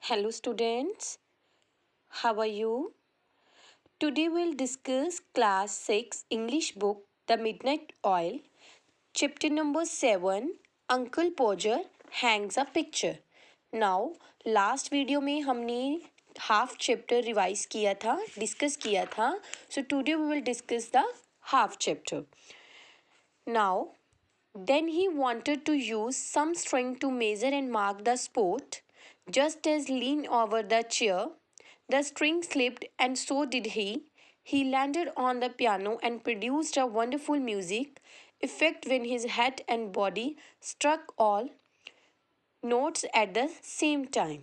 Hello students, how are you? Today we'll discuss class 6 English book The Midnight Oil, chapter number 7 Uncle Podger hangs a picture. Now last video में हमने half chapter revise किया था, discuss किया था. So today we will discuss the half chapter. Now then he wanted to use some string to measure and mark the spot. Just as leaned over the chair, the string slipped, and so did he. He landed on the piano and produced a wonderful music effect when his head and body struck all notes at the same time.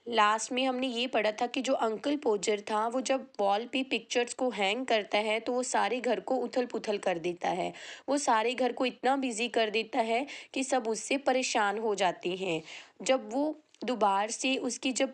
Last में हमने ये पढ़ा था कि जो uncle पोजर था वो जब वॉल पे पिक्चर्स को हैंग करता है तो वो सारे घर को उथल पुथल कर देता है. वो सारे घर को इतना बिजी कर देता है कि सब उससे परेशान हो जाते हैं. जब वो दोबारा से उसकी जब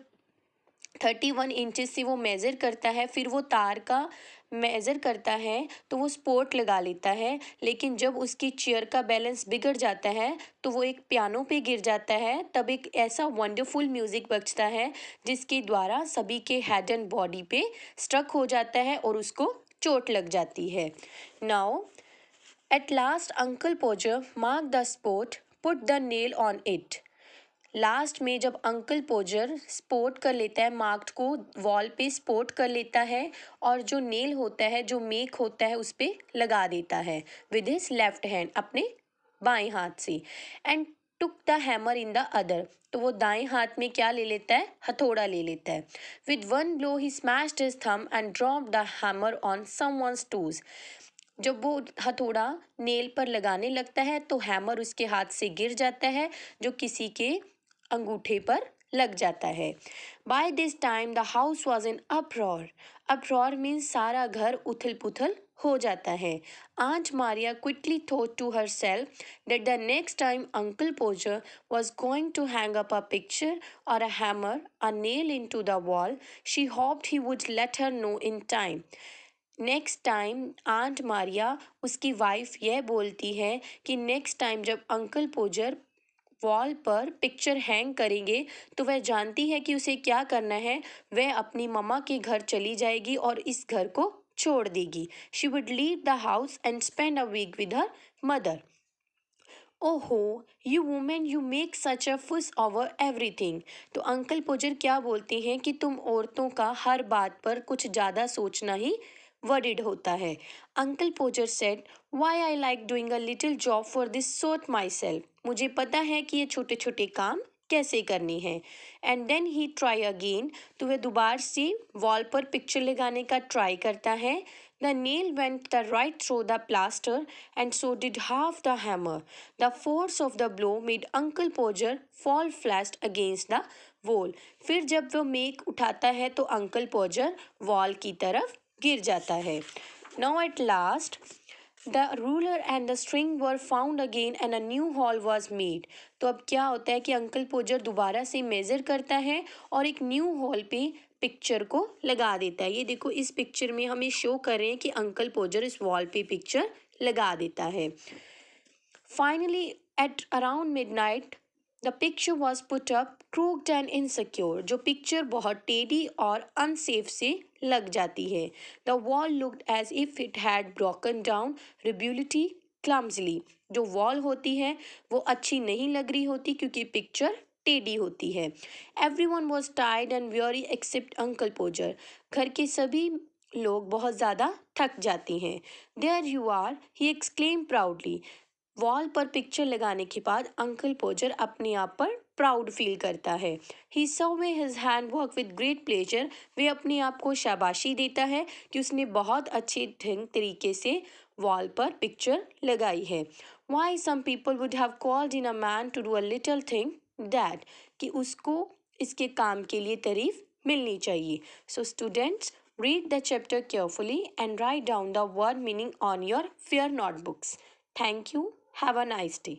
31 इंचेस से वो मेज़र करता है, फिर वो तार का मेज़र करता है तो वो स्पोर्ट लगा लेता है. लेकिन जब उसकी चेयर का बैलेंस बिगड़ जाता है तो वो एक पियानो पे गिर जाता है. तब एक ऐसा वंडरफुल म्यूज़िक बजता है जिसके द्वारा सभी के हेड एंड बॉडी पे स्ट्रक हो जाता है और उसको चोट लग जाती है. Now at last uncle पोजर mark the spot, put the nail on it. Last में जब अंकल पोजर स्पोर्ट कर लेता है, मार्क्ड को वॉल पे स्पोर्ट कर लेता है और जो नेल होता है, जो मेक होता है, उस पे लगा देता है विद हिज लेफ्ट हैंड, अपने बाएं हाथ से. And took the hammer in the other, तो वो दाएं हाथ में क्या ले लेता है, हथौड़ा ले लेता है. With one blow he smashed his thumb and drop the hammer on someone's twos. जब वो हथौड़ा नेल पर लगाने लगता है तो हैमर उसके हाथ से गिर जाता है जो किसी के अंगूठे पर लग जाता है. By this time the house was in uproar. Uproar means सारा घर उथल पुथल हो जाता है. Aunt Maria quickly thought to herself that the next time Uncle Poacher was going to hang up a picture or a hammer a nail into the wall, she hoped he would let her know in time. Next time aunt Maria उसकी wife यह बोलती है कि next time जब uncle Podger wall पर picture hang करेंगे तो वह जानती है कि उसे क्या करना है. वह अपनी मम्मा के घर चली जाएगी और इस घर को छोड़ देगी. She would leave the house and spend a week with her mother. ओहो you women, you make such a fuss over everything. तो अंकल पोजर क्या बोलते हैं कि तुम औरतों का हर बात पर कुछ ज़्यादा सोचना ही वरीड होता है. Uncle Podger said, why I like doing a little job for this sort myself. मुझे पता है कि ये छोटे छोटे काम कैसे करनी है. And then he try again, तो वह दोबारा से वॉल पर पिक्चर लगाने का ट्राई करता है. The nail went the right through the plaster and so did half the hammer. The force of the blow made uncle पोजर fall flat against the wall. फिर जब वह मेक उठाता है तो अंकल पोजर वॉल की तरफ गिर जाता है. Now at last the ruler and the string were found again and a new hall was made. तो अब क्या होता है कि अंकल पोजर दोबारा से मेज़र करता है और एक न्यू हॉल पे पिक्चर को लगा देता है. ये देखो इस पिक्चर में हमें शो कर रहे हैं कि अंकल पोजर इस वॉल पे पिक्चर लगा देता है. Finally at around midnight the picture was put up crooked and insecure. जो पिक्चर बहुत टेढ़ी और अनसेफ से लग जाती है. The wall looked as if it had broken down rebuilt it clumsily. जो वॉल होती है वो अच्छी नहीं लग रही होती क्योंकि पिक्चर टेढ़ी होती है. Everyone was tired and very except uncle Podger. घर के सभी लोग बहुत ज़्यादा थक जाते हैं. There you are, he exclaim proudly. Wall पर पिक्चर लगाने के बाद अंकल पोजर अपने आप पर प्राउड फील करता है. He survey his hand work with great pleasure. वे अपने आप को शाबाशी देता है कि उसने बहुत अच्छे ढंग तरीके से वॉल पर पिक्चर लगाई है. Why some people would have called in a man to do a little thing that, कि उसको इसके काम के लिए तारीफ मिलनी चाहिए. So students, read the chapter carefully and write down the word meaning on your fair notebooks. Thank you. Have a nice day.